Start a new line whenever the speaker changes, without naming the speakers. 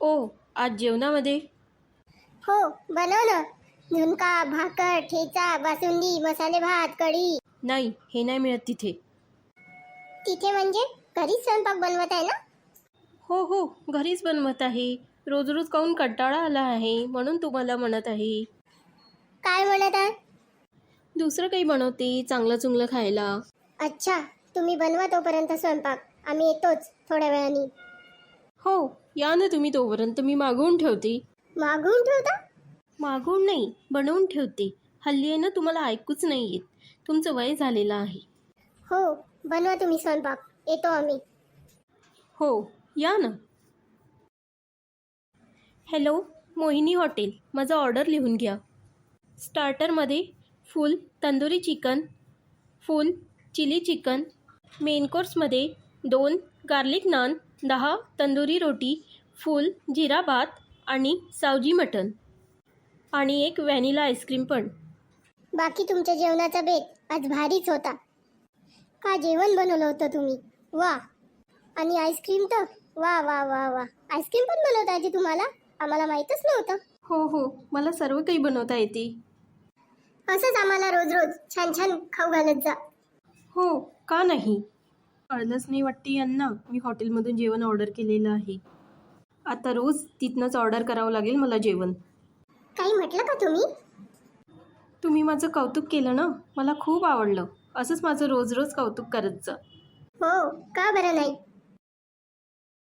ओ, आज जेवणामध्ये?
हो, बनव ना. झुणका, भाकर, ठेचा, बासुंदी, मसाले भात, कढी.
नाही, हे नाही मिळत तिथे.
तिथे म्हणजे घरीच स्वयंपाक बनवत आहे ना?
हो हो, घरीच बनवत आहे. रोज रोज काहून कंटाळा आला आहे म्हणून तुम्हाला म्हणत आहे.
काय म्हणत आहे?
दुसरं काही बनवते चांगलं चुंगलं खायला.
अच्छा, तुम्ही बनवा तोपर्यंत स्वयंपाक. आम्ही येतोच थोड्या वेळाने.
हो, या ना तुम्ही तोपर्यंत मी मागवून ठेवते.
मागवून ठेवता?
मागवून नाही, बनवून ठेवते. हल्ली आहे ना तुम्हाला ऐकूच नाही येत. तुमचं वय झालेलं आहे.
हो, बनवा तुम्ही स्वयंपाक. येतो आम्ही.
हो, या ना. Hello, Mohini hotel. माझा ऑर्डर लिहून घ्या. स्टार्टरमध्ये full tandoori chicken, full chilli chicken. Main कोर्समध्ये 2 गार्लिक नान, 10 तंदुरी रोटी, फुल जिरा भात आणि सावजी मटन आणि 1 व्हॅनिला आईस्क्रीम पण.
बाकी तुमच्या जेवणाचा बेत आज भारीच होता. का जेवण बनवलं होतं तुम्ही? वा. आणि आईस्क्रीम तर वा वा वा वा. आईस्क्रीम पण बनवता येते तुम्हाला? आम्हाला माहीतच नव्हतं.
हो हो, मला सर्व काही बनवता येते.
असंच आम्हाला रोज रोज छान छान खाऊ घालत जा.
हो, का नाही? कळलंच नाही वाटते यांना, मी हॉटेलमधून जेवण ऑर्डर केलेलं आहे. आता रोज तिथनंच ऑर्डर करावं लागेल मला जेवण.
काही म्हटलं का तुम्ही?
तुम्ही माझं कौतुक केलं ना, मला खूप आवडलं. असंच माझं रोज रोज कौतुक करत जा.
हो, का बरं नाही?